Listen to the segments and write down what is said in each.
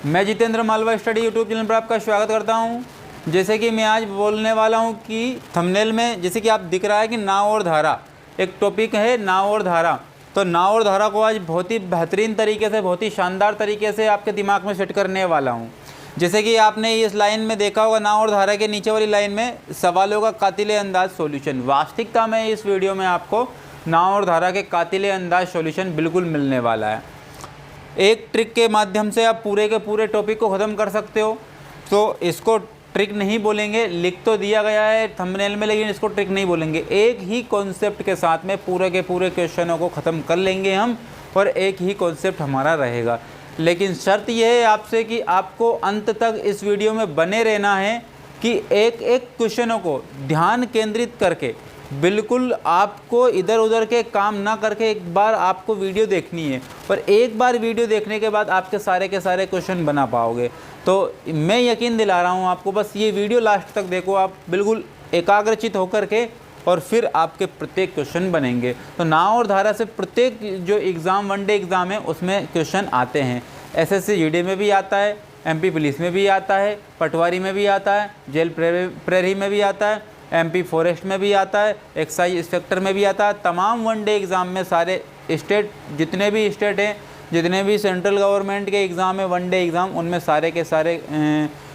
मैं Jitendra Malwa study YouTube channel पर आपका स्वागत करता हूं। जैसे कि मैं आज बोलने वाला हूं कि थंबनेल में जैसे कि आप दिख रहा है कि नाव और धारा, एक टॉपिक है नाव और धारा। तो नाव और धारा को आज बहुत ही बेहतरीन तरीके से, बहुत ही शानदार तरीके से आपके दिमाग में सेट करने वाला हूं। जैसे कि आपने इस लाइन में देखा होगा, नाव और धारा के नीचे वाली लाइन में सवालों का कातिले अंदाज सॉल्यूशन। वास्तविकता में इस वीडियो में आपको नाव और धारा के कातिले अंदाज सॉल्यूशन बिल्कुल मिलने वाला है। एक ट्रिक के माध्यम से आप पूरे के पूरे टॉपिक को ख़त्म कर सकते हो। तो इसको ट्रिक नहीं बोलेंगे, लिख तो दिया गया है थंबनेल में, लेकिन इसको ट्रिक नहीं बोलेंगे। एक ही कॉन्सेप्ट के साथ में पूरे के पूरे क्वेश्चनों को ख़त्म कर लेंगे हम, और एक ही कॉन्सेप्ट हमारा रहेगा। लेकिन शर्त यह है आपसे कि आपको अंत तक इस वीडियो में बने रहना है कि एक एक क्वेश्चनों को ध्यान केंद्रित करके, बिल्कुल आपको इधर उधर के काम ना करके एक बार आपको वीडियो देखनी है, और एक बार वीडियो देखने के बाद आपके सारे के सारे क्वेश्चन बना पाओगे। तो मैं यकीन दिला रहा हूँ आपको, बस ये वीडियो लास्ट तक देखो आप बिल्कुल एकाग्रचित होकर के, और फिर आपके प्रत्येक क्वेश्चन बनेंगे। तो नाव और धारा से प्रत्येक जो एग्ज़ाम, वनडे एग्ज़ाम है, उसमें क्वेश्चन आते हैं। एसएससी जीडी में भी आता है, एमपी पुलिस में भी आता है, पटवारी में भी आता है, जेल प्रहरी में भी आता है, एमपी फॉरेस्ट में भी आता है, एक्साइज इंस्पेक्टर में भी आता है। तमाम वनडे एग्ज़ाम में सारे स्टेट, जितने भी स्टेट हैं, जितने भी सेंट्रल गवर्नमेंट के एग्ज़ाम है, वनडे एग्ज़ाम, उनमें सारे के सारे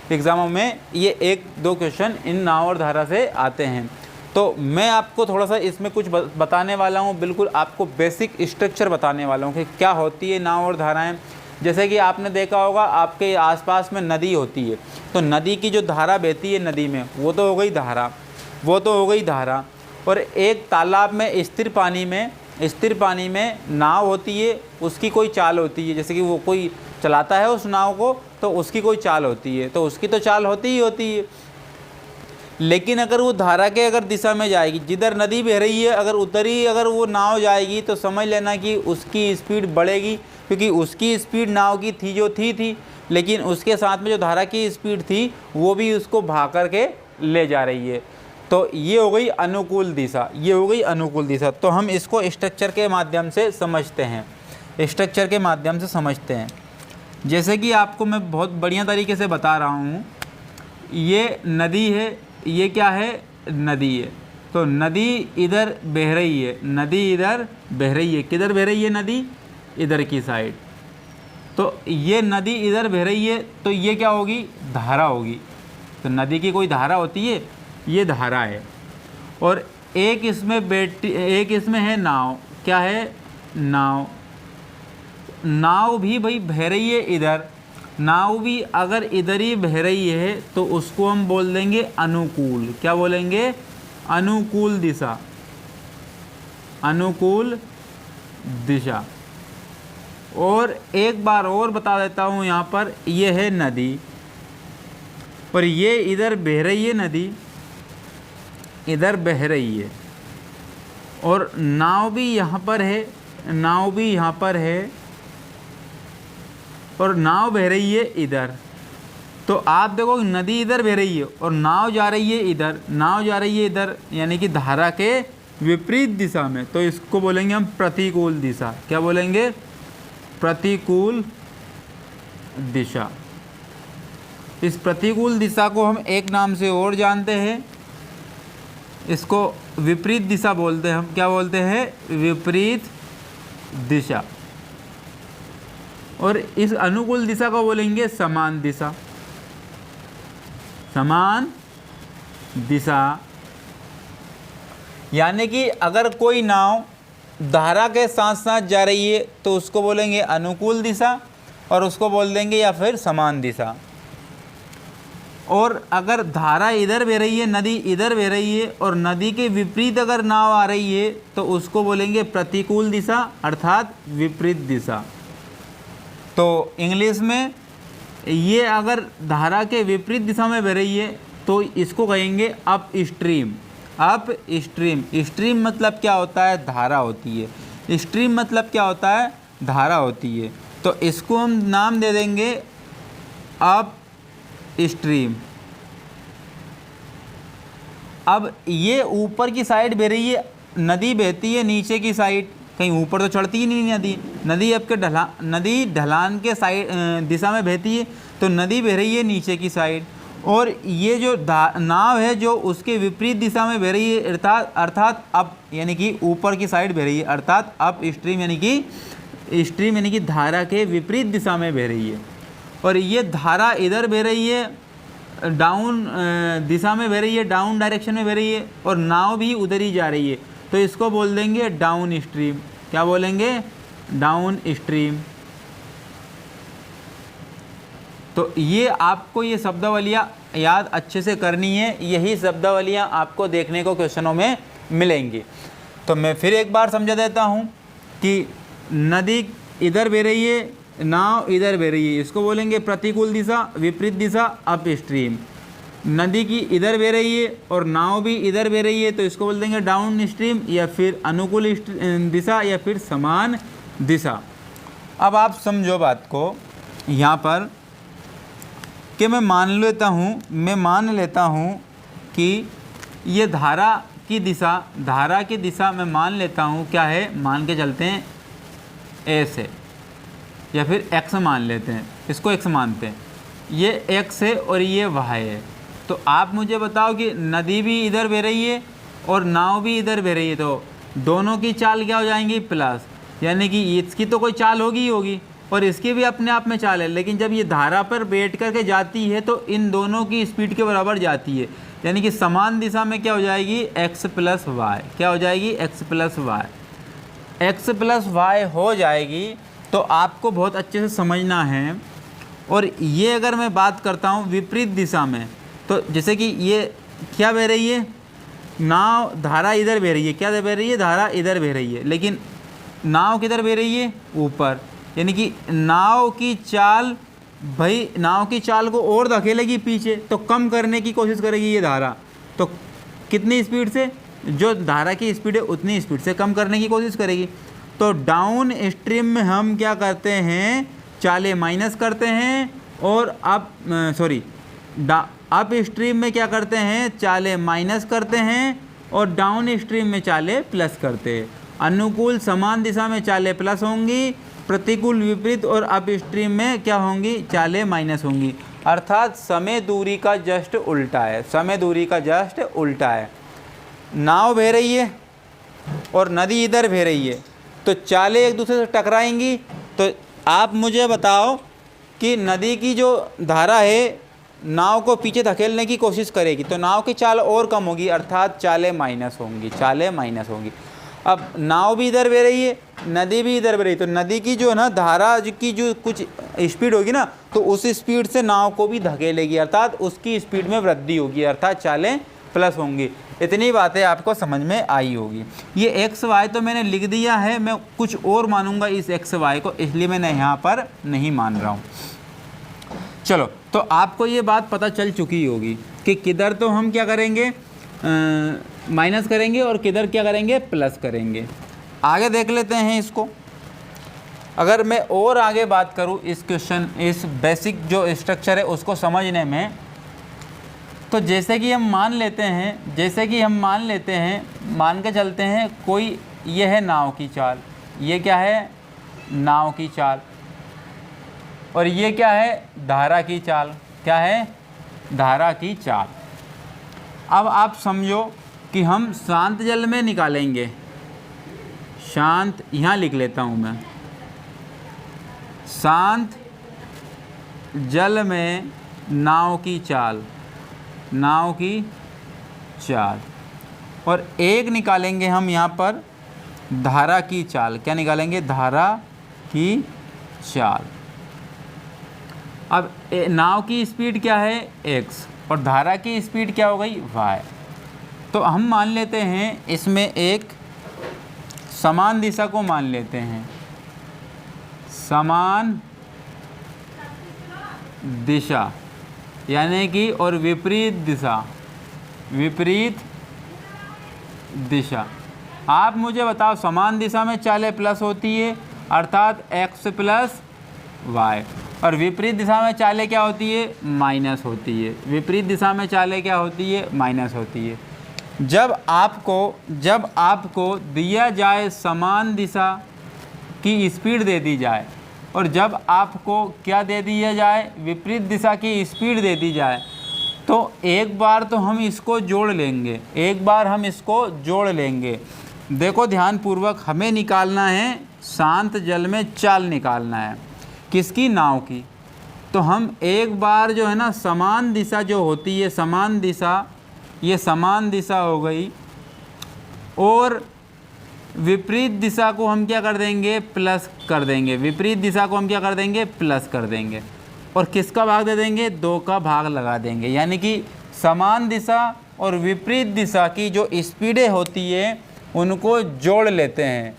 एग्ज़ामों में ये एक दो क्वेश्चन इन नाव और धारा से आते हैं। तो मैं आपको थोड़ा सा इसमें कुछ बताने वाला हूँ, बिल्कुल आपको बेसिक स्ट्रक्चर बताने वाला हूँ कि क्या होती है नाव और धाराएँ। जैसे कि आपने देखा होगा आपके आसपास में नदी होती है, तो नदी की जो धारा बहती है नदी में, वो तो हो गई धारा, वो तो हो गई धारा। और एक तालाब में स्थिर पानी में नाव होती है, उसकी कोई चाल होती है। जैसे कि वो कोई चलाता है उस नाव को, तो उसकी कोई चाल होती है, तो उसकी तो चाल होती ही होती है। लेकिन अगर वो धारा के अगर दिशा में जाएगी, जिधर नदी बह रही है, अगर उधर ही अगर वो नाव जाएगी, तो समझ लेना कि उसकी स्पीड बढ़ेगी, क्योंकि उसकी स्पीड नाव की थी जो थी, लेकिन उसके साथ में जो धारा की स्पीड थी वो भी उसको भाग करके ले जा रही है। तो ये हो गई अनुकूल दिशा, ये हो गई अनुकूल दिशा। तो हम इसको स्ट्रक्चर के माध्यम से समझते हैं, स्ट्रक्चर के माध्यम से समझते हैं। जैसे कि आपको मैं बहुत बढ़िया तरीके से बता रहा हूँ, ये नदी है, ये क्या है, नदी है। तो नदी इधर बह रही है, नदी इधर बह रही है। किधर बह रही है नदी? इधर की साइड। तो ये नदी इधर बह रही है, तो ये क्या होगी? धारा होगी। तो नदी की कोई धारा होती है, ये धारा है। और एक इसमें है नाव। क्या है? नाव। नाव भी भाई बह रही है इधर, नाव भी अगर इधर ही बह रही है तो उसको हम बोल देंगे अनुकूल। क्या बोलेंगे? अनुकूल दिशा, अनुकूल दिशा। और एक बार और बता देता हूँ, यहाँ पर ये है नदी, और ये इधर बह रही है नदी, इधर बह रही है, और नाव भी यहाँ पर है, नाव भी यहाँ पर है, और नाव बह रही है इधर। तो आप देखो नदी इधर बह रही है और नाव जा रही है इधर, नाव जा रही है इधर, यानी कि धारा के विपरीत दिशा में। तो इसको बोलेंगे हम प्रतिकूल दिशा। क्या बोलेंगे? प्रतिकूल दिशा। इस प्रतिकूल दिशा को हम एक नाम से और जानते हैं, इसको विपरीत दिशा बोलते हैं। हम क्या बोलते हैं? विपरीत दिशा। और इस अनुकूल दिशा को बोलेंगे समान दिशा, समान दिशा। यानी कि अगर कोई नाव धारा के साथ साथ जा रही है तो उसको बोलेंगे अनुकूल दिशा, और उसको बोल देंगे या फिर समान दिशा। और अगर धारा इधर बह रही है, नदी इधर बह रही है, और नदी के विपरीत अगर नाव आ रही है तो उसको बोलेंगे प्रतिकूल दिशा, अर्थात विपरीत दिशा। तो इंग्लिश में ये अगर धारा के विपरीत दिशा में बह रही है तो इसको कहेंगे up stream. Up stream. Stream मतलब क्या होता है? धारा होती है। स्ट्रीम मतलब क्या होता है? धारा होती है। तो इसको हम नाम दे देंगे अप स्ट्रीम। अब ये ऊपर की साइड बह रही है, नदी बहती है नीचे की साइड, कहीं ऊपर तो चढ़ती ही नहीं नदी। नदी ढलान के साइड दिशा में बहती है, तो नदी बह रही है नीचे की साइड, और ये जो नाव है जो उसके विपरीत दिशा में बह रही है, अर्थात अप यानी कि ऊपर की साइड बह रही है, अर्थात अप स्ट्रीम यानी कि धारा के विपरीत दिशा में बह रही है। और ये धारा इधर बह रही है, डाउन दिशा में बह रही है, डाउन डायरेक्शन में बह रही है, और नाव भी उधर ही जा रही है, तो इसको बोल देंगे डाउन स्ट्रीम। क्या बोलेंगे? Down stream. तो ये आपको ये शब्दावलियाँ याद अच्छे से करनी है, यही शब्दावलियाँ आपको देखने को क्वेश्चनों में मिलेंगी। तो मैं फिर एक बार समझा देता हूँ कि नदी इधर बह रही है, नाव इधर बह रही है, इसको बोलेंगे प्रतिकूल दिशा, विपरीत दिशा, अप स्ट्रीम। नदी की इधर बह रही है और नाव भी इधर बह रही है, तो इसको बोल देंगे डाउन स्ट्रीम, या फिर अनुकूल दिशा, या फिर समान दिशा। अब आप समझो बात को यहाँ पर कि मैं मान लेता हूँ कि ये धारा की दिशा मैं मान लेता हूँ क्या है, मान के चलते हैं एस है, या फिर एक्स मान लेते हैं, इसको एक्स मानते हैं, ये एक्स है और ये वाई है। तो आप मुझे बताओ कि नदी भी इधर बह रही है और नाव भी इधर बह रही है, तो दोनों की चाल क्या हो जाएंगी? प्लस, यानी कि इसकी तो कोई चाल होगी और इसकी भी अपने आप में चाल है, लेकिन जब ये धारा पर बैठ करके जाती है तो इन दोनों की स्पीड के बराबर जाती है, यानी कि समान दिशा में क्या हो जाएगी? X plus Y. क्या हो जाएगी? X plus Y. X plus Y हो जाएगी। तो आपको बहुत अच्छे से समझना है। और ये अगर मैं बात करता हूँ विपरीत दिशा में, तो जैसे कि ये क्या बह रही है? नाव, धारा इधर बह रही है, क्या बह रही है? धारा इधर बह रही है, लेकिन नाव किधर बह रही है? ऊपर, यानी कि नाव की चाल, भाई नाव की चाल को और धकेलेगी पीछे, तो कम करने की कोशिश करेगी ये धारा। तो कितनी स्पीड से? जो धारा की स्पीड है उतनी स्पीड से कम करने की कोशिश करेगी। तो डाउन स्ट्रीम में हम क्या करते हैं? चालें माइनस करते हैं, और अप स्ट्रीम में क्या करते हैं? चालें माइनस करते हैं, और डाउन स्ट्रीम में चालें प्लस करते हैं। अनुकूल समान दिशा में चालें प्लस होंगी, प्रतिकूल विपरीत और अप स्ट्रीम में क्या होंगी? चालें माइनस होंगी। अर्थात समय दूरी का जस्ट उल्टा है, समय दूरी का जस्ट उल्टा है। नाव बह रही है और नदी इधर बह रही है, तो चालें एक दूसरे से टकराएंगी। तो आप मुझे बताओ कि नदी की जो धारा है नाव को पीछे धकेलने की कोशिश करेगी, तो नाव की चाल और कम होगी, अर्थात चालें माइनस होंगी। अब नाव भी इधर बह रही है, नदी भी इधर बह रही है, तो नदी की जो है ना धारा की जो कुछ स्पीड होगी ना, तो उस स्पीड से नाव को भी धकेलेगी, अर्थात उसकी स्पीड में वृद्धि होगी, अर्थात चालें प्लस होंगी। इतनी बातें आपको समझ में आई होगी। ये एक्स वाई तो मैंने लिख दिया है, मैं कुछ और मानूंगा इस एक्स वाई को, इसलिए मैं यहाँ पर नहीं मान रहा हूँ। चलो, तो आपको ये बात पता चल चुकी होगी कि किधर तो हम क्या करेंगे? माइनस करेंगे, और किधर क्या करेंगे? प्लस करेंगे। आगे देख लेते हैं इसको। अगर मैं और आगे बात करूँ इस बेसिक जो स्ट्रक्चर है उसको समझने में, तो जैसे कि हम मान लेते हैं, मान के चलते हैं कोई, ये है नाव की चाल, ये क्या है? नाव की चाल, और ये क्या है? धारा की चाल। क्या है? धारा की चाल। अब आप समझो कि हम शांत जल में निकालेंगे, शांत, यहाँ लिख लेता हूँ मैं, शांत जल में नाव की चाल, और एक निकालेंगे हम यहाँ पर धारा की चाल। क्या निकालेंगे? धारा की चाल। अब नाव की स्पीड क्या है? x, और धारा की स्पीड क्या हो गई? y। तो हम मान लेते हैं इसमें एक समान दिशा को मान लेते हैं, समान दिशा, यानी कि, और विपरीत दिशा। आप मुझे बताओ, समान दिशा में चालें प्लस होती है, अर्थात x प्लस वाई, और विपरीत दिशा में चालें क्या होती है? माइनस होती है। विपरीत दिशा में चालें क्या होती है? माइनस होती है। जब आपको दिया जाए समान दिशा की स्पीड दे दी जाए और जब आपको क्या दे दिया जाए, विपरीत दिशा की स्पीड दे दी जाए, तो एक बार तो हम इसको जोड़ लेंगे, देखो ध्यानपूर्वक, हमें निकालना है शांत जल में चाल निकालना है, किसकी, नाव की। तो हम एक बार जो है ना समान दिशा जो होती है, समान दिशा, ये समान दिशा हो गई, और विपरीत दिशा को हम क्या कर देंगे, प्लस कर देंगे, विपरीत दिशा को हम क्या कर देंगे, प्लस कर देंगे, और किसका भाग दे देंगे, 2 का भाग लगा देंगे। यानी कि समान दिशा और विपरीत दिशा की जो स्पीडें होती है उनको जोड़ लेते हैं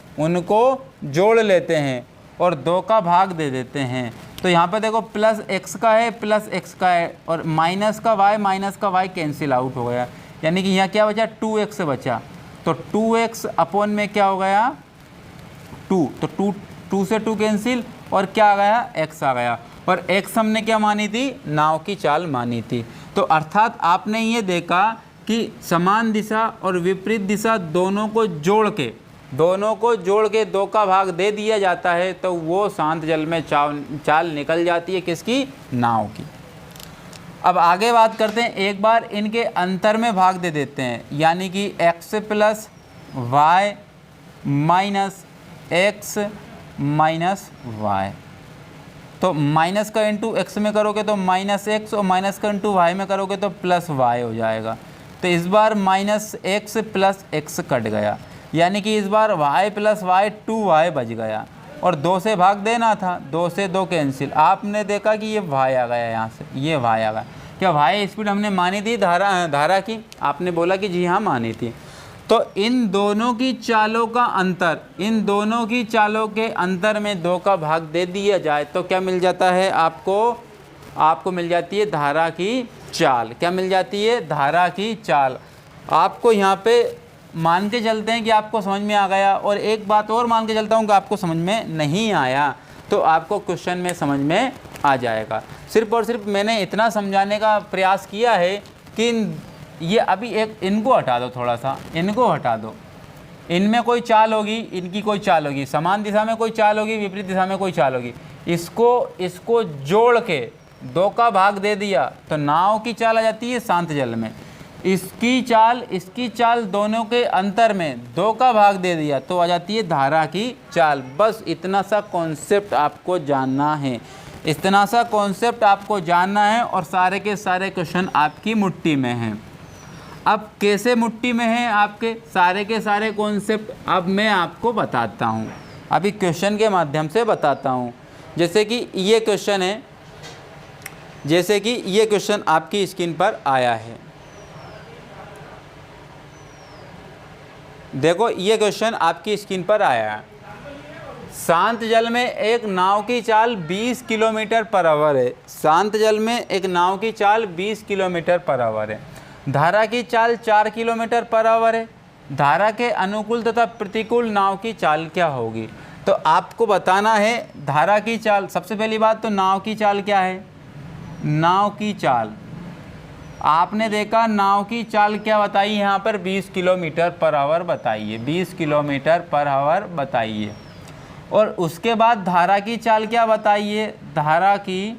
और 2 का भाग दे देते हैं। तो यहाँ पर देखो प्लस x का है और माइनस का y कैंसिल आउट हो गया, यानी कि यहाँ क्या बचा, 2x बचा। तो 2x अपॉन में क्या हो गया, 2, तो 2 से 2 कैंसिल, और क्या आ गया, x आ गया, और x हमने क्या मानी थी, नाव की चाल मानी थी। तो अर्थात आपने ये देखा कि समान दिशा और विपरीत दिशा दोनों को जोड़ के 2 का भाग दे दिया जाता है, तो वो शांत जल में चाल निकल जाती है, किसकी, नाव की। अब आगे बात करते हैं, एक बार इनके अंतर में भाग दे देते हैं, यानी कि x plus Y minus X minus Y. तो माइनस का इंटू एक्स में करोगे तो माइनस एक्स, और माइनस का इंटू वाई में करोगे तो प्लस वाई हो जाएगा। तो इस बार minus X plus X cut गया, यानी कि इस बार y प्लस वाई 2y बच गया, और 2 से भाग देना था, 2 से 2 कैंसिल। आपने देखा कि ये y आ गया, यहाँ से ये y आ गया। क्या y स्पीड हमने मानी थी धारा की? आपने बोला कि जी हाँ मानी थी। तो इन दोनों की चालों का अंतर, इन दोनों की चालों के अंतर में 2 का भाग दे दिया जाए तो क्या मिल जाता है आपको मिल जाती है धारा की चाल। क्या मिल जाती है? धारा की चाल। आपको यहाँ पे मान के चलते हैं कि आपको समझ में आ गया, और एक बात और मान के चलता हूँ कि आपको समझ में नहीं आया तो आपको क्वेश्चन में समझ में आ जाएगा। सिर्फ और सिर्फ मैंने इतना समझाने का प्रयास किया है कि ये अभी एक इनको हटा दो, थोड़ा सा इनको हटा दो, इनमें कोई चाल होगी, इनकी कोई चाल होगी, समान दिशा में कोई चाल होगी, विपरीत दिशा में कोई चाल होगी। इसको जोड़ के 2 का भाग दे दिया तो नाव की चाल आ जाती है शांत जल में। इसकी चाल दोनों के अंतर में 2 का भाग दे दिया तो आ जाती है धारा की चाल। बस इतना सा कॉन्सेप्ट आपको जानना है, इतना सा कॉन्सेप्ट आपको जानना है, और सारे के सारे क्वेश्चन आपकी मुट्ठी में हैं। अब कैसे मुट्ठी में हैं आपके सारे के सारे कॉन्सेप्ट, अब मैं आपको बताता हूँ, अभी क्वेश्चन के माध्यम से बताता हूँ। जैसे कि ये क्वेश्चन है, जैसे कि ये क्वेश्चन आपकी स्क्रीन पर आया है, देखो ये क्वेश्चन आपकी स्क्रीन पर आया है। शांत जल में एक नाव की चाल 20 किलोमीटर पर आवर है। शांत जल में एक नाव की चाल 20 किलोमीटर पर आवर है। धारा की चाल 4 किलोमीटर पर आवर है। धारा के अनुकूल तथा प्रतिकूल नाव की चाल क्या होगी? तो आपको बताना है धारा की चाल। सबसे पहली बात तो नाव की चाल क्या है? नाव की चाल आपने देखा, नाव की चाल क्या बताई यहाँ पर? 20 किलोमीटर पर आवर बताइए, 20 किलोमीटर पर आवर बताइए। और उसके बाद धारा की चाल क्या बताइए? धारा की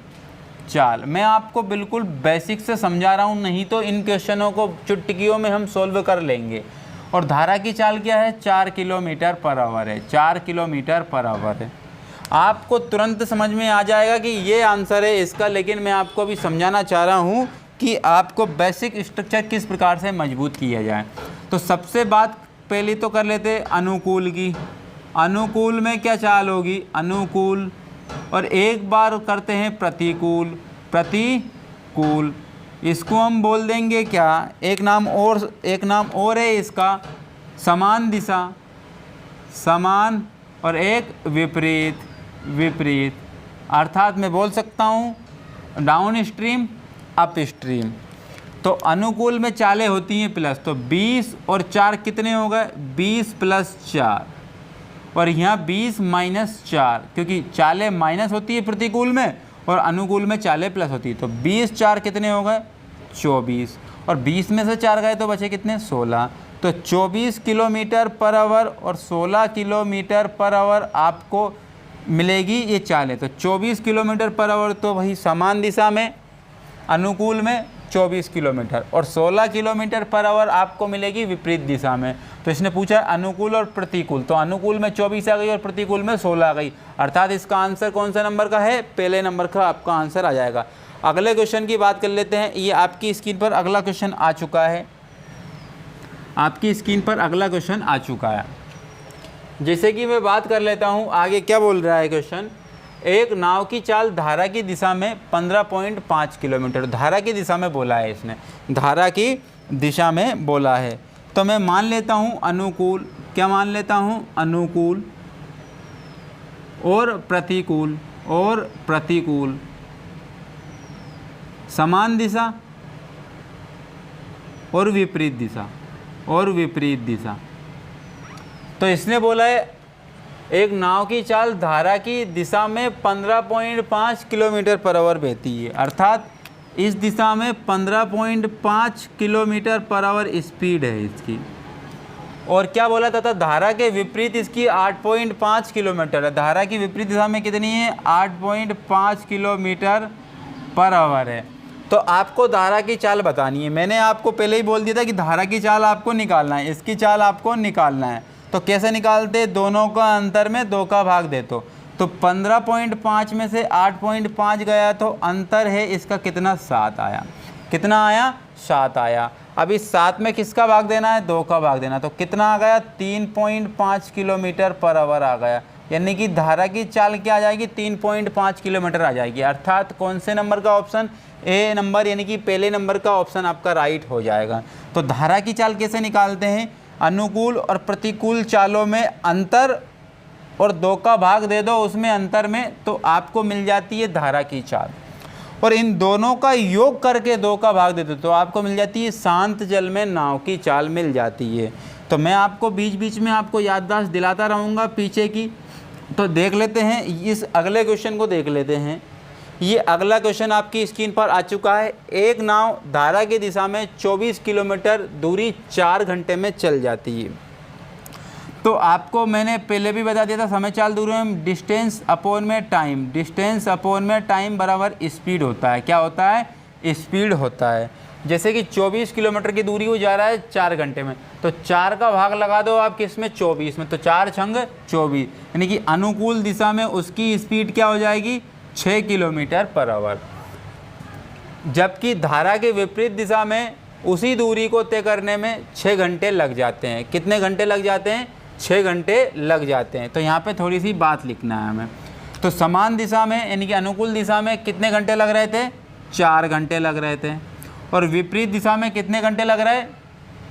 चाल मैं आपको बिल्कुल बेसिक से समझा रहा हूँ, नहीं तो इन क्वेश्चनों को चुटकियों में हम सोल्व कर लेंगे। और धारा की चाल क्या है? 4 किलोमीटर पर आवर है, 4 किलोमीटर पर आवर है। आपको तुरंत समझ में आ जाएगा कि ये आंसर है इसका, लेकिन मैं आपको अभी समझाना चाह रहा हूँ कि आपको बेसिक स्ट्रक्चर किस प्रकार से मजबूत किया जाए। तो सबसे बात पहली तो कर लेते हैं अनुकूल की। अनुकूल में क्या चाल होगी? अनुकूल। और एक बार करते हैं प्रतिकूल। प्रतिकूल इसको हम बोल देंगे क्या? एक नाम और है इसका, समान दिशा, समान, और एक विपरीत। विपरीत अर्थात मैं बोल सकता हूँ डाउन स्ट्रीम, अप स्ट्रीम। तो अनुकूल में चालें होती हैं प्लस, तो 20 और 4 कितने हो गए? 20 प्लस 4, और यहाँ 20 माइनस 4, क्योंकि चालें माइनस होती है प्रतिकूल में और अनुकूल में चालें प्लस होती है। तो 20 4 कितने हो गए? 24। और 20 में से 4 गए तो बचे कितने, 16। तो 24 किलोमीटर पर आवर और 16 किलोमीटर पर आवर आपको मिलेगी ये चाल है। तो 24 किलोमीटर पर आवर तो वही समान दिशा में अनुकूल में 24 किलोमीटर, और 16 किलोमीटर पर आवर आपको मिलेगी विपरीत दिशा में। तो इसने पूछा अनुकूल और प्रतिकूल, तो अनुकूल में 24 आ गई और प्रतिकूल में 16 आ गई, अर्थात इसका आंसर कौन सा नंबर का है, पहले नंबर का आपका आंसर आ जाएगा। अगले क्वेश्चन की बात कर लेते हैं। ये आपकी स्क्रीन पर अगला क्वेश्चन आ चुका है, आपकी स्क्रीन पर अगला क्वेश्चन आ चुका है। जैसे कि मैं बात कर लेता हूँ आगे क्या बोल रहा है क्वेश्चन। एक नाव की चाल धारा की दिशा में 15.5 किलोमीटर, धारा की दिशा में बोला है इसने, धारा की दिशा में बोला है। तो मैं मान लेता हूँ अनुकूल, क्या मान लेता हूँ, अनुकूल और प्रतिकूल, और प्रतिकूल, समान दिशा और विपरीत दिशा, और विपरीत दिशा। तो इसने बोला है एक नाव की चाल धारा की दिशा में 15.5 किलोमीटर पर आवर बहती है, अर्थात इस दिशा में 15.5 किलोमीटर पर आवर स्पीड है इसकी। और क्या बोला था, धारा के विपरीत इसकी 8.5 किलोमीटर है, धारा की विपरीत दिशा में कितनी है, 8.5 किलोमीटर पर आवर है। तो आपको धारा की चाल बतानी है। मैंने आपको पहले ही बोल दिया था कि धारा की चाल आपको निकालना है, इसकी चाल आपको निकालना है। तो कैसे निकालते, दोनों का अंतर में 2 का भाग दे तो 15.5 में से 8.5 गया तो अंतर है इसका कितना, 7 आया। कितना आया, 7 आया। अब इस 7 में किसका भाग देना है, 2 का भाग देना। तो कितना आ गया, 3.5 किलोमीटर पर आवर आ गया, यानी कि धारा की चाल क्या आ जाएगी, 3.5 किलोमीटर आ जाएगी। अर्थात कौन से नंबर का ऑप्शन, ए नंबर, यानी कि पहले नंबर का ऑप्शन आपका राइट हो जाएगा। तो धारा की चाल कैसे निकालते हैं, अनुकूल और प्रतिकूल चालों में अंतर और 2 का भाग दे दो उसमें अंतर में, तो आपको मिल जाती है धारा की चाल। और इन दोनों का योग करके 2 का भाग दे दो तो आपको मिल जाती है शांत जल में नाव की चाल मिल जाती है। तो मैं आपको बीच बीच में आपको याददाश्त दिलाता रहूँगा पीछे की। तो देख लेते हैं इस अगले क्वेश्चन को, देख लेते हैं। ये अगला क्वेश्चन आपकी स्क्रीन पर आ चुका है। एक नाव धारा की दिशा में 24 किलोमीटर दूरी 4 घंटे में चल जाती है। तो आपको मैंने पहले भी बता दिया था, समय चाल दूरी में डिस्टेंस अपॉन में टाइम, डिस्टेंस अपॉन में टाइम बराबर स्पीड होता है। क्या होता है, स्पीड होता है। जैसे कि 24 किलोमीटर की दूरी वो जा रहा है 4 घंटे में, तो 4 का भाग लगा दो आप किस में, 24 में, तो 4 छंग 24, यानी कि अनुकूल दिशा में उसकी स्पीड क्या हो जाएगी, 6 किलोमीटर पर आवर। जबकि धारा के विपरीत दिशा में उसी दूरी को तय करने में 6 घंटे लग जाते हैं। कितने घंटे लग जाते हैं, 6 घंटे लग जाते हैं। तो यहाँ पे थोड़ी सी बात लिखना है हमें। तो समान दिशा में यानी कि अनुकूल दिशा में कितने घंटे लग रहे थे, 4 घंटे लग रहे थे। और विपरीत दिशा में कितने घंटे लग रहे,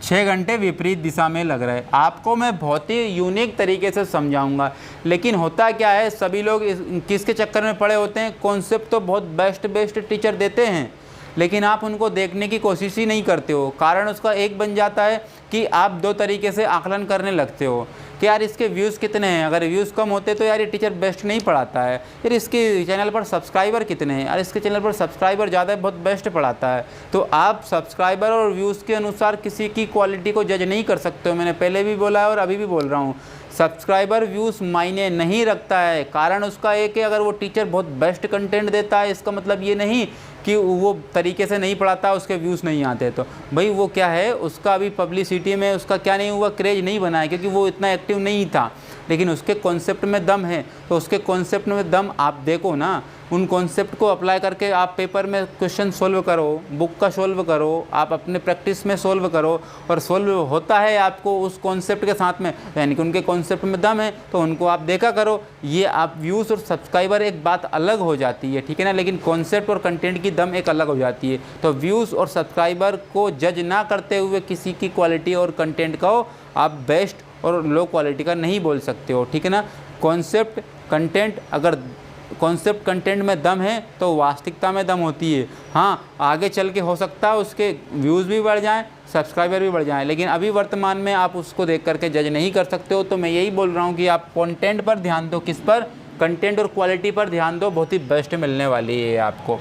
6 घंटे विपरीत दिशा में लग रहे। आपको मैं बहुत ही यूनिक तरीके से समझाऊंगा। लेकिन होता क्या है, सभी लोग किसके चक्कर में पड़े होते हैं, कॉन्सेप्ट तो बहुत बेस्ट टीचर देते हैं, लेकिन आप उनको देखने की कोशिश ही नहीं करते हो। कारण उसका एक बन जाता है कि आप 2 तरीके से आकलन करने लगते हो कि यार इसके व्यूज़ कितने हैं, अगर व्यूज़ कम होते तो यार ये टीचर बेस्ट नहीं पढ़ाता है। यार इसके चैनल पर सब्सक्राइबर कितने हैं, यार इसके चैनल पर सब्सक्राइबर ज़्यादा है, बहुत बेस्ट पढ़ाता है। तो आप सब्सक्राइबर और व्यूज़ के अनुसार किसी की क्वालिटी को जज नहीं कर सकते हो। मैंने पहले भी बोला है और अभी भी बोल रहा हूँ, सब्सक्राइबर व्यूज़ मायने नहीं रखता है। कारण उसका एक है, अगर वो टीचर बहुत बेस्ट कंटेंट देता है इसका मतलब ये नहीं कि वो तरीके से नहीं पढ़ाता, उसके व्यूज़ नहीं आते। तो भाई वो क्या है, उसका अभी पब्लिसिटी में उसका क्या नहीं हुआ, क्रेज नहीं बना है, क्योंकि वो इतना एक्टिव नहीं था। लेकिन उसके कॉन्सेप्ट में दम है, तो उसके कॉन्सेप्ट में दम आप देखो ना, उन कॉन्सेप्ट को अप्लाई करके आप पेपर में क्वेश्चन सोल्व करो, बुक का सोल्व करो, आप अपने प्रैक्टिस में सोल्व करो, और सोल्व होता है आपको उस कॉन्सेप्ट के साथ में, यानी कि उनके कॉन्सेप्ट में दम है, तो उनको आप देखा करो। ये आप व्यूज़ और सब्सक्राइबर एक बात अलग हो जाती है, ठीक है ना, लेकिन कॉन्सेप्ट और कंटेंट की दम एक अलग हो जाती है। तो व्यूज़ और सब्सक्राइबर को जज ना करते हुए किसी की क्वालिटी और कंटेंट का आप बेस्ट और लो क्वालिटी का नहीं बोल सकते हो, ठीक है ना। कॉन्सेप्ट कंटेंट, अगर कॉन्सेप्ट कंटेंट में दम है तो वास्तविकता में दम होती है। हाँ, आगे चल के हो सकता है उसके व्यूज़ भी बढ़ जाएं, सब्सक्राइबर भी बढ़ जाएं, लेकिन अभी वर्तमान में आप उसको देख करके जज नहीं कर सकते हो। तो मैं यही बोल रहा हूँ कि आप कंटेंट पर ध्यान दो। किस पर, कंटेंट और क्वालिटी पर ध्यान दो, बहुत ही बेस्ट मिलने वाली है आपको।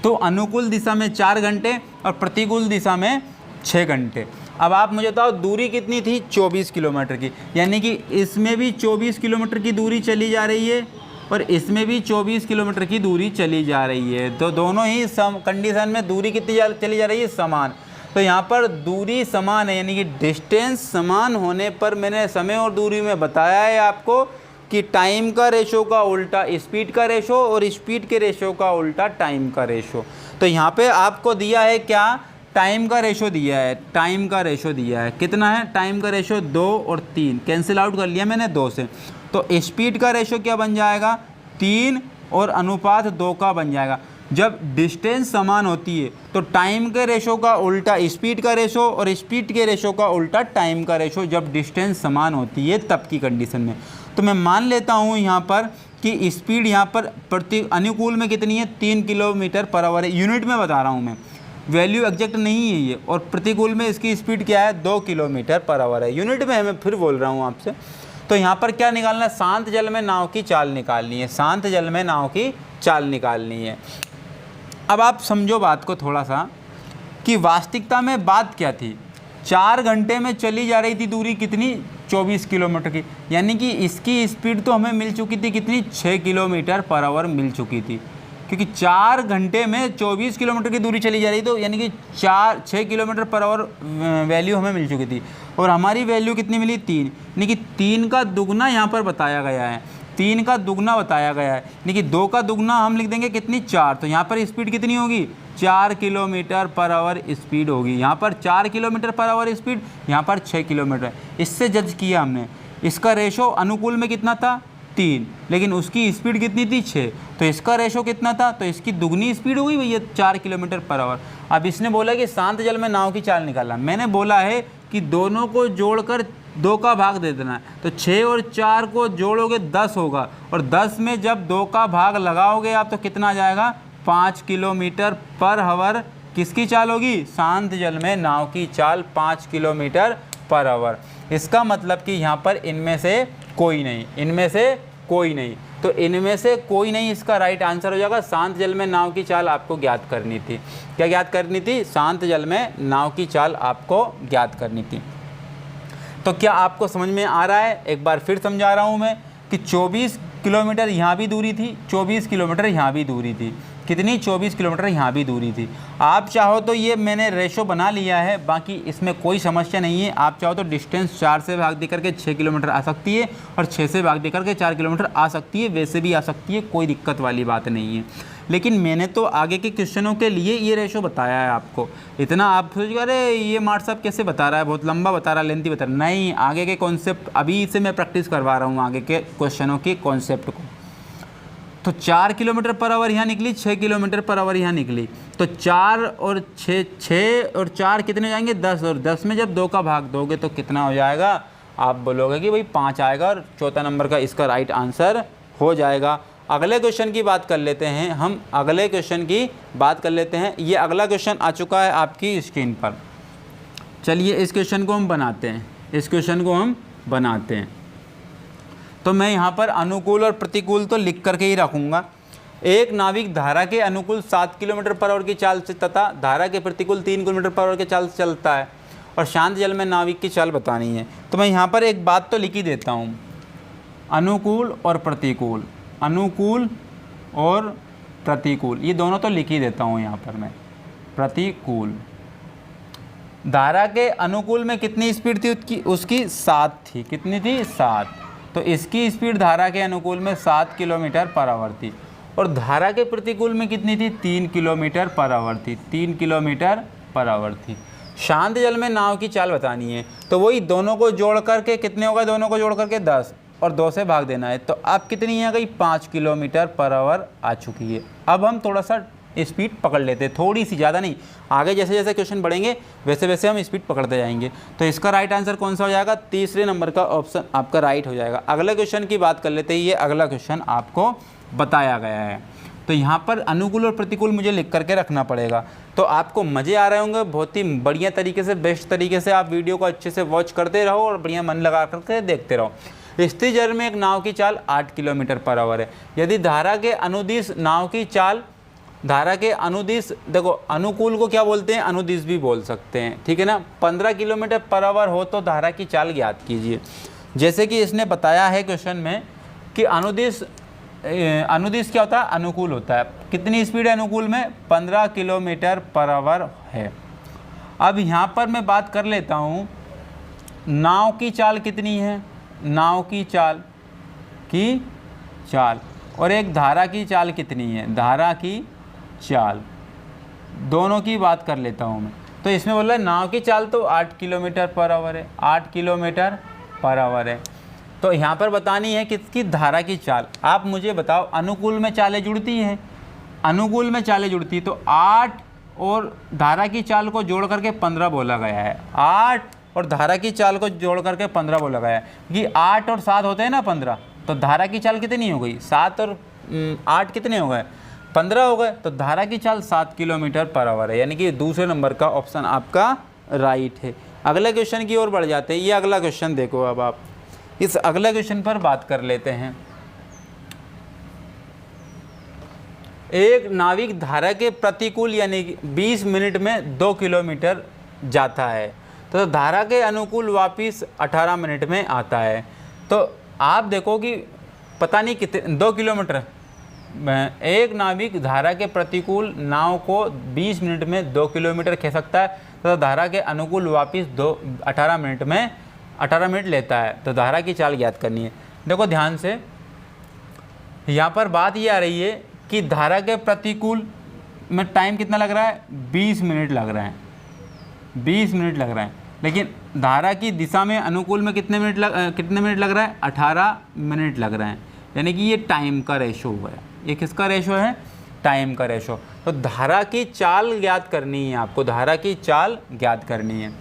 तो अनुकूल दिशा में 4 घंटे और प्रतिकूल दिशा में 6 घंटे। अब आप मुझे बताओ दूरी कितनी थी, 24 किलोमीटर की, यानी कि इसमें भी 24 किलोमीटर की दूरी चली जा रही है और इसमें भी 24 किलोमीटर की दूरी चली जा रही है। तो दोनों ही कंडीशन में दूरी कितनी चली जा रही है, समान। तो यहाँ पर दूरी समान है, यानी कि डिस्टेंस समान होने पर मैंने समय और दूरी में बताया है आपको कि टाइम का रेशो का उल्टा स्पीड का रेशो और स्पीड के रेशो का उल्टा टाइम का रेशो। तो यहाँ पे आपको दिया है क्या, टाइम का रेशो दिया है, टाइम का रेशो दिया है, कितना है, टाइम का रेशो 2 और 3 कैंसिल आउट कर लिया मैंने 2 से। तो स्पीड का रेशो क्या बन जाएगा, 3 और अनुपात 2 का बन जाएगा। जब डिस्टेंस समान होती है तो टाइम के रेशो का उल्टा स्पीड का रेशो और स्पीड के रेशो का उल्टा टाइम का रेशो, जब डिस्टेंस समान होती है तब की कंडीशन में। तो मैं मान लेता हूँ यहाँ पर कि स्पीड यहाँ पर प्रति अनुकूल में कितनी है, 3 किलोमीटर पर आवर है, यूनिट में बता रहा हूँ मैं, वैल्यू एग्जैक्ट नहीं है ये। और प्रतिकूल में इसकी स्पीड क्या है, 2 किलोमीटर पर आवर है, यूनिट में है, मैं फिर बोल रहा हूँ आपसे। तो यहाँ पर क्या निकालना है, शांत जल में नाव की चाल निकालनी है, शांत जल में नाव की चाल निकालनी है। अब आप समझो बात को थोड़ा सा कि वास्तविकता में बात क्या थी, 4 घंटे में चली जा रही थी दूरी कितनी, 24 किलोमीटर की, यानी कि इसकी स्पीड तो हमें मिल चुकी थी कितनी, 6 किलोमीटर पर आवर मिल चुकी थी, क्योंकि 4 घंटे में 24 किलोमीटर की दूरी चली जा रही, तो यानी कि 6 किलोमीटर पर आवर वैल्यू हमें मिल चुकी थी। और हमारी वैल्यू कितनी मिली, 3, यानी कि 3 का दुगना यहाँ पर बताया गया है, 3 का दुगना बताया गया है, यानी कि 2 का दुगना हम लिख देंगे कितनी, 4। तो यहाँ पर स्पीड कितनी होगी, 4 किलोमीटर पर आवर स्पीड होगी। यहाँ पर 4 किलोमीटर पर आवर स्पीड, यहाँ पर 6 किलोमीटर। इससे जज किया हमने, इसका रेशो अनुकूल में कितना था, 3, लेकिन उसकी स्पीड कितनी थी, 6, तो इसका रेशो कितना था, तो इसकी दुगनी स्पीड होगी भैया, 4 किलोमीटर पर आवर। अब इसने बोला कि शांत जल में नाव की चाल निकालना, मैंने बोला है कि दोनों को जोड़कर 2 का भाग दे देना है। तो 6 और 4 को जोड़ोगे 10 होगा, और 10 में जब 2 का भाग लगाओगे आप तो कितना आ जाएगा, 5 किलोमीटर पर आवर किसकी चाल होगी, शांत जल में नाव की चाल 5 किलोमीटर पर आवर। इसका मतलब कि यहाँ पर इनमें से कोई नहीं, इनमें से कोई नहीं, तो इनमें से कोई नहीं इसका राइट आंसर हो जाएगा। शांत जल में नाव की चाल आपको ज्ञात करनी थी, क्या ज्ञात करनी थी, शांत जल में नाव की चाल आपको ज्ञात करनी थी। तो क्या आपको समझ में आ रहा है, एक बार फिर समझा रहा हूँ मैं कि 24 किलोमीटर यहाँ भी दूरी थी, 24 किलोमीटर यहाँ भी दूरी थी, कितनी, 24 किलोमीटर यहाँ भी दूरी थी। आप चाहो तो ये मैंने रेशो बना लिया है, बाकी इसमें कोई समस्या नहीं है। आप चाहो तो डिस्टेंस 4 से भाग दे करके 6 किलोमीटर आ सकती है और 6 से भाग दे करके 4 किलोमीटर आ सकती है, वैसे भी आ सकती है, कोई दिक्कत वाली बात नहीं है। लेकिन मैंने तो आगे के क्वेश्चनों के लिए ये रेशो बताया है आपको। इतना आप सोच अरे ये मार्ट साहब कैसे बता रहा है, बहुत लंबा बता रहा है, लेंथी बता रहा है, नहीं, आगे के कॉन्सेप्ट अभी से मैं प्रैक्टिस करवा रहा हूँ, आगे के क्वेश्चनों के कॉन्सेप्ट को। तो 4 किलोमीटर पर आवर यहाँ निकली, 6 किलोमीटर पर आवर यहाँ निकली, तो 4 और 6 और 4 कितने जाएंगे, 10, और 10 में जब 2 का भाग दोगे तो कितना हो जाएगा, आप बोलोगे कि भाई 5 आएगा, और चौथा नंबर का इसका राइट आंसर हो जाएगा। अगले क्वेश्चन की बात कर लेते हैं हम, अगले क्वेश्चन की बात कर लेते हैं। ये अगला क्वेश्चन आ चुका है आपकी स्क्रीन पर, चलिए इस क्वेश्चन को हम बनाते हैं, इस क्वेश्चन को हम बनाते हैं। तो मैं यहाँ पर अनुकूल और प्रतिकूल तो लिख करके ही रखूँगा। एक नाविक धारा के अनुकूल 7 किलोमीटर पर आवर की चाल से तथा धारा के प्रतिकूल 3 किलोमीटर पर आवर की चाल से चलता है और शांत जल में नाविक की चाल बतानी है। तो मैं यहाँ पर एक बात तो लिख ही देता हूँ, अनुकूल और प्रतिकूल, अनुकूल और प्रतिकूल, ये दोनों तो लिख ही देता हूँ यहाँ पर मैं। प्रतिकूल, धारा के अनुकूल में कितनी स्पीड थी उसकी 7 थी, कितनी थी, 7, तो इसकी स्पीड धारा के अनुकूल में 7 किलोमीटर पर आवर थी, और धारा के प्रतिकूल में कितनी थी, 3 किलोमीटर पर आवर थी, 3 किलोमीटर पर आवर थी। शांत जल में नाव की चाल बतानी है, तो वही दोनों को जोड़ करके कितने होगा, दोनों को जोड़ करके 10 और 2 से भाग देना है, तो अब कितनी आ गई, 5 किलोमीटर पर आवर आ चुकी है। अब हम थोड़ा सा स्पीड पकड़ लेते हैं, थोड़ी सी, ज़्यादा नहीं, आगे जैसे जैसे क्वेश्चन बढ़ेंगे वैसे वैसे हम स्पीड पकड़ते जाएंगे। तो इसका राइट आंसर कौन सा हो जाएगा, तीसरे नंबर का ऑप्शन आपका राइट हो जाएगा। अगले क्वेश्चन की बात कर लेते हैं, ये अगला क्वेश्चन आपको बताया गया है। तो यहाँ पर अनुकूल और प्रतिकूल मुझे लिख करके रखना पड़ेगा। तो आपको मज़े आ रहे होंगे, बहुत ही बढ़िया तरीके से, बेस्ट तरीके से आप वीडियो को अच्छे से वॉच करते रहो और बढ़िया मन लगा करके देखते रहो। स्थिर जल में एक नाव की चाल 8 किलोमीटर पर आवर है। यदि धारा के अनुदिश नाव की चाल धारा के अनुदिश, देखो अनुकूल को क्या बोलते हैं, अनुदिश भी बोल सकते हैं, ठीक है ना। 15 किलोमीटर पर आवर हो तो धारा की चाल ज्ञात कीजिए। जैसे कि इसने बताया है क्वेश्चन में कि अनुदिश क्या होता है, अनुकूल होता है। कितनी स्पीड है अनुकूल में, 15 किलोमीटर पर आवर है। अब यहाँ पर मैं बात कर लेता हूँ नाव की चाल कितनी है, नाव की चाल और एक धारा की चाल कितनी है, धारा की चाल, दोनों की बात कर लेता हूँ मैं। तो इसमें बोल रहा है नाव की चाल तो 8 किलोमीटर पर आवर है, 8 किलोमीटर पर आवर है। तो यहाँ पर बतानी है किसकी, धारा की चाल। आप मुझे बताओ अनुकूल में चालें जुड़ती हैं, अनुकूल में चालें जुड़ती तो 8 और धारा की चाल को जोड़ करके 15 बोला गया है, 8 और धारा की चाल को जोड़ करके 15 बोला गया है कि 8 और 7 होते हैं ना 15, तो धारा की चाल कितनी हो गई, 7 और 8 कितने हो गए, 15 हो गए। तो धारा की चाल 7 किलोमीटर पर आवर है, यानी कि दूसरे नंबर का ऑप्शन आपका राइट है। अगले क्वेश्चन की ओर बढ़ जाते हैं। ये अगला क्वेश्चन देखो, अब आप इस अगले क्वेश्चन पर बात कर लेते हैं। एक नाविक धारा के प्रतिकूल यानी कि 20 मिनट में 2 किलोमीटर जाता है, तो धारा के अनुकूल वापस 18 मिनट में आता है। तो आप देखो कि पता नहीं कितने 2 किलोमीटर, एक नाविक धारा के प्रतिकूल नाव को 20 मिनट में 2 किलोमीटर खींच सकता है, तो धारा के अनुकूल वापस 18 मिनट लेता है। तो धारा की चाल ज्ञात करनी है। देखो ध्यान से, यहाँ पर बात ये आ रही है कि धारा के प्रतिकूल में टाइम कितना लग रहा है, 20 मिनट लग रहा है, 20 मिनट लग रहा है। लेकिन धारा की दिशा में अनुकूल में कितने मिनट लग रहा है, 18 मिनट लग रहा है। यानी कि ये टाइम का रेशो हुआ है। ये किसका रेशो है, टाइम का रेशो। तो धारा की चाल ज्ञात करनी है आपको, धारा की चाल ज्ञात करनी है।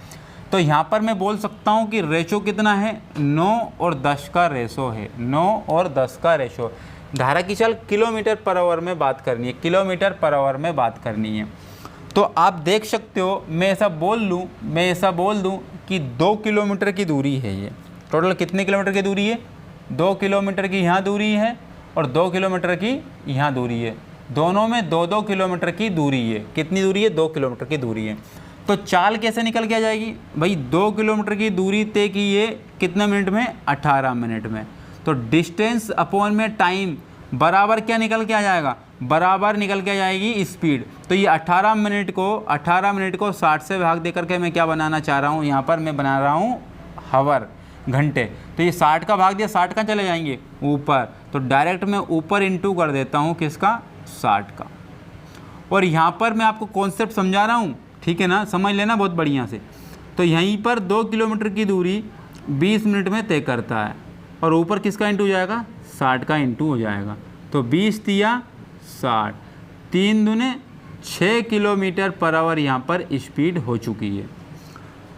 तो यहाँ पर मैं बोल सकता हूँ कि रेशो कितना है, 9 और 10 का रेशो है, 9 और 10 का रेशो। धारा की चाल किलोमीटर पर आवर में बात करनी है, किलोमीटर पर आवर में बात करनी है। तो आप देख सकते हो, मैं ऐसा बोल दूँ कि 2 किलोमीटर की दूरी है। ये टोटल कितने किलोमीटर की दूरी है, 2 किलोमीटर की यहाँ दूरी है और 2 किलोमीटर की यहाँ दूरी है। दोनों में 2-2 किलोमीटर की दूरी है। कितनी दूरी है, 2 किलोमीटर की दूरी है। तो चाल कैसे निकल के आ जाएगी भाई, 2 किलोमीटर की दूरी तय की है कितने मिनट में, 18 मिनट में। तो डिस्टेंस अपॉन में टाइम बराबर क्या निकल के आ जाएगा, बराबर निकल के आ जाएगी स्पीड। तो ये 18 मिनट को 60 से भाग दे करके मैं क्या बनाना चाह रहा हूँ, यहाँ पर मैं बना रहा हूँ हावर, घंटे। तो ये 60 का भाग दिया, 60 का चले जाएंगे ऊपर, तो डायरेक्ट मैं ऊपर इंटू कर देता हूँ किसका, 60 का। और यहाँ पर मैं आपको कॉन्सेप्ट समझा रहा हूँ, ठीक है ना, समझ लेना बहुत बढ़िया से। तो यहीं पर 2 किलोमीटर की दूरी 20 मिनट में तय करता है और ऊपर किसका इंटू हो जाएगा, 60 का इंटू हो जाएगा। तो 20 तिया 60, 3 दूने 6 किलोमीटर पर आवर यहाँ पर स्पीड हो चुकी है।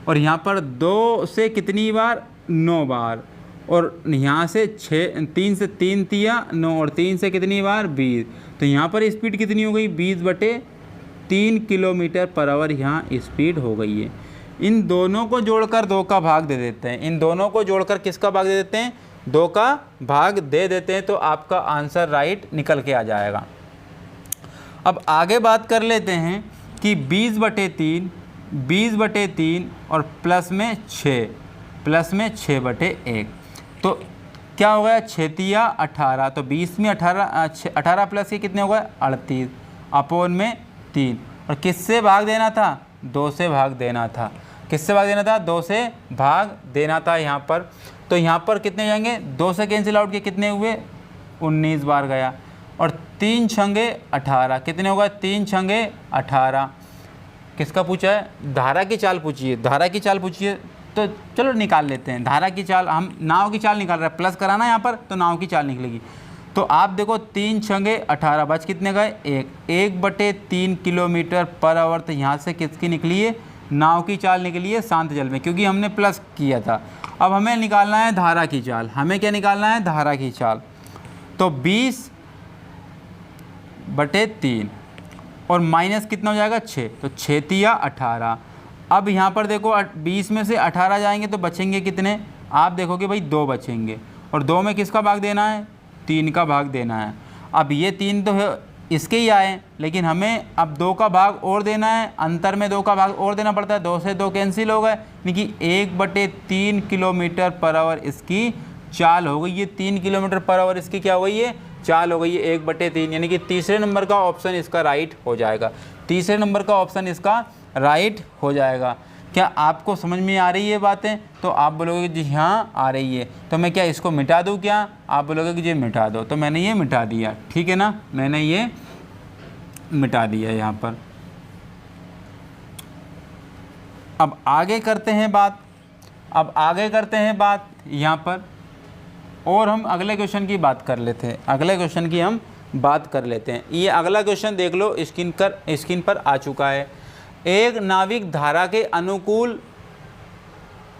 और यहाँ पर 2 से कितनी बार, 9 बार, और यहाँ से 3 से 3 तिया 9 और 3 से कितनी बार, 20। तो यहाँ पर स्पीड कितनी हो गई, 20/3 किलोमीटर पर आवर यहाँ स्पीड हो गई है। इन दोनों को जोड़कर 2 का भाग दे देते हैं, इन दोनों को जोड़कर किसका भाग दे देते हैं, 2 का भाग दे देते हैं। तो आपका आंसर राइट निकल के आ जाएगा। अब आगे बात कर लेते हैं कि 20/3 और प्लस में 6/1। तो क्या हो गया, 6 तिया 18। तो 20 में 18 प्लस के कितने हो गए, 38 अपॉन में 3। और किससे भाग देना था, 2 से भाग देना था। किससे भाग देना था, 2 से भाग देना था यहाँ पर। तो यहाँ पर कितने जाएंगे, 2 से कैंसिल आउट के कितने हुए, 19 बार गया। और 3 छंगे 18, कितने होगा, 3 छंगे 18। किसका पूछा है, धारा की चाल पूछिए, धारा की चाल पूछिए। तो चलो निकाल लेते हैं धारा की चाल। हम नाव की चाल निकाल रहे हैं, प्लस कराना यहाँ पर, तो नाव की चाल निकलेगी। तो आप देखो 3 छंगे 18, बच कितने गए, 1/3 किलोमीटर पर आवर। तो यहाँ से किसकी निकली है, नाव की चाल निकली है शांत जल में, क्योंकि हमने प्लस किया था। अब हमें निकालना है धारा की चाल। हमें क्या निकालना है, धारा की चाल। तो 20/3 और माइनस कितना हो जाएगा, 6। तो 6 तिया 18। अब यहाँ पर देखो 20 में से 18 जाएंगे तो बचेंगे कितने, आप देखोगे भाई 2 बचेंगे। और 2 में किसका भाग देना है, 3 का भाग देना है। अब ये 3 तो है इसके ही आए, लेकिन हमें अब 2 का भाग और देना है, अंतर में 2 का भाग और देना पड़ता है। 2 से 2 कैंसिल हो गए, यानी कि 1/3 किलोमीटर पर आवर इसकी चाल हो गई। ये 3 किलोमीटर पर आवर इसकी क्या हो गई है, चाल हो गई है 1/3, यानी कि तीसरे नंबर का ऑप्शन इसका राइट हो जाएगा। तीसरे नंबर का ऑप्शन इसका राइट हो जाएगा। क्या आपको समझ में आ रही है बातें? तो आप बोलोगे जी हाँ आ रही है। तो मैं क्या इसको मिटा दूँ क्या? आप बोलोगे कि जी मिटा दो। तो मैंने ये मिटा दिया, ठीक है ना, मैंने ये मिटा दिया यहाँ पर। अब आगे करते हैं बात, यहाँ पर, और हम अगले क्वेश्चन की बात कर लेते हैं। अगले क्वेश्चन की हम बात कर लेते हैं। ये अगला क्वेश्चन देख लो, स्क्रीन पर आ चुका है। एक नाविक धारा के अनुकूल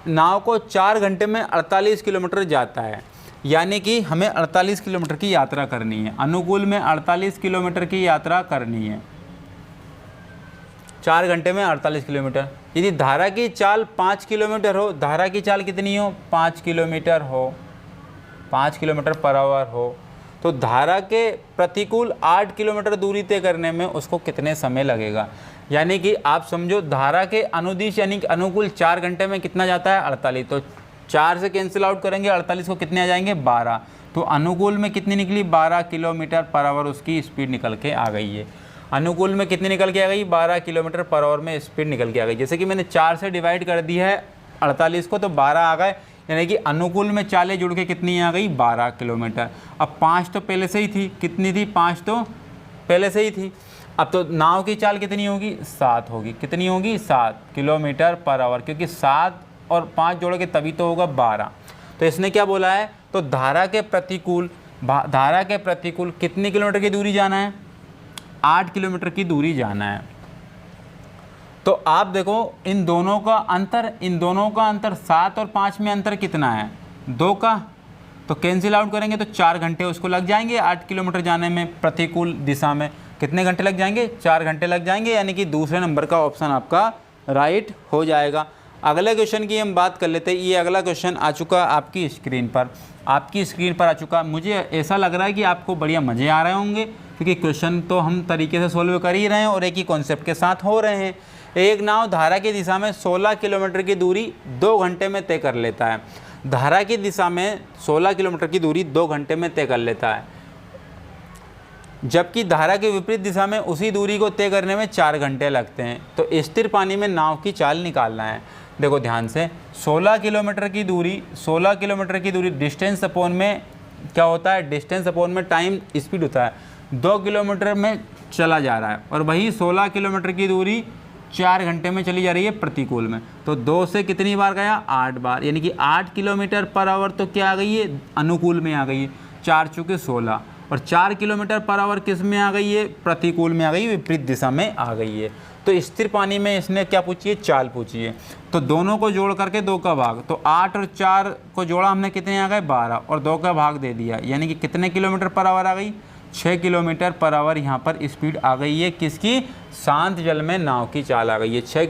नाव को 4 घंटे में 48 किलोमीटर जाता है, यानी कि हमें 48 किलोमीटर की यात्रा करनी है। अनुकूल में 48 किलोमीटर की यात्रा करनी है, 4 घंटे में 48 किलोमीटर। यदि धारा की चाल 5 किलोमीटर हो, धारा की चाल कितनी हो, 5 किलोमीटर हो, 5 किलोमीटर पर आवर हो, तो धारा के प्रतिकूल 8 किलोमीटर दूरी तय करने में उसको कितने समय लगेगा। यानी कि आप समझो धारा के अनुदिश यानी कि अनुकूल 4 घंटे में कितना जाता है, 48। तो 4 से कैंसिल आउट करेंगे, 48 को कितने आ जाएंगे, 12। तो अनुकूल में कितनी निकली, 12 किलोमीटर पर आवर उसकी स्पीड निकल के आ गई है। अनुकूल में कितनी निकल के आ गई, 12 किलोमीटर पर आवर में स्पीड निकल के आ गई। जैसे कि मैंने 4 से डिवाइड कर दिया है 48 को, तो 12 आ गए, यानी कि अनुकूल में चालें जुड़ के कितनी आ गई, 12 किलोमीटर। अब 5 तो पहले से ही थी, कितनी थी, 5 तो पहले से ही थी। अब तो नाव की चाल कितनी होगी, 7 होगी। कितनी होगी, 7 किलोमीटर पर आवर, क्योंकि 7 और 5 जोड़ के तभी तो होगा 12। तो इसने क्या बोला है, तो धारा के प्रतिकूल कितनी किलोमीटर की दूरी जाना है, 8 किलोमीटर की दूरी जाना है। तो आप देखो इन दोनों का अंतर 7 और 5 में अंतर कितना है, 2 का। तो कैंसिल आउट करेंगे तो 4 घंटे उसको लग जाएंगे 8 किलोमीटर जाने में प्रतिकूल दिशा में। कितने घंटे लग जाएंगे, 4 घंटे लग जाएंगे, यानी कि दूसरे नंबर का ऑप्शन आपका राइट हो जाएगा। अगले क्वेश्चन की हम बात कर लेते हैं। ये अगला क्वेश्चन आ चुका आपकी स्क्रीन पर आ चुका। मुझे ऐसा लग रहा है कि आपको बढ़िया मज़े आ रहे होंगे, क्योंकि क्वेश्चन तो हम तरीके से सोल्व कर ही रहे हैं और एक ही कॉन्सेप्ट के साथ हो रहे हैं। एक नाव धारा की दिशा में 16 किलोमीटर की दूरी 2 घंटे में तय कर लेता है। धारा की दिशा में 16 किलोमीटर की दूरी 2 घंटे में तय कर लेता है, जबकि धारा के विपरीत दिशा में उसी दूरी को तय करने में 4 घंटे लगते हैं। तो स्थिर पानी में नाव की चाल निकालना है। देखो ध्यान से, 16 किलोमीटर की दूरी डिस्टेंस अपॉन में क्या होता है, डिस्टेंस अपॉन में टाइम स्पीड होता है। 2 किलोमीटर में चला जा रहा है और वही 16 किलोमीटर की दूरी 4 घंटे में चली जा रही है प्रतिकूल में। तो 2 से कितनी बार गया, 8 बार, यानी कि 8 किलोमीटर पर आवर तो क्या आ गई है, अनुकूल में आ गई है। 4 चुके 16 और 4 किलोमीटर पर आवर किस में आ गई है, प्रतिकूल में आ गई, विपरीत दिशा में आ गई है। तो स्थिर पानी में इसने क्या पूछी है, चाल पूछी है। तो दोनों को जोड़ करके 2 का भाग, तो 8 और 4 को जोड़ा हमने, कितने आ गए, 12, और 2 का भाग दे दिया, यानी कि कितने किलोमीटर पर आवर आ गई, 6 किलोमीटर पर आवर यहाँ पर स्पीड आ गई है। किसकी, शांत जल में नाव की चाल आ गई है, 6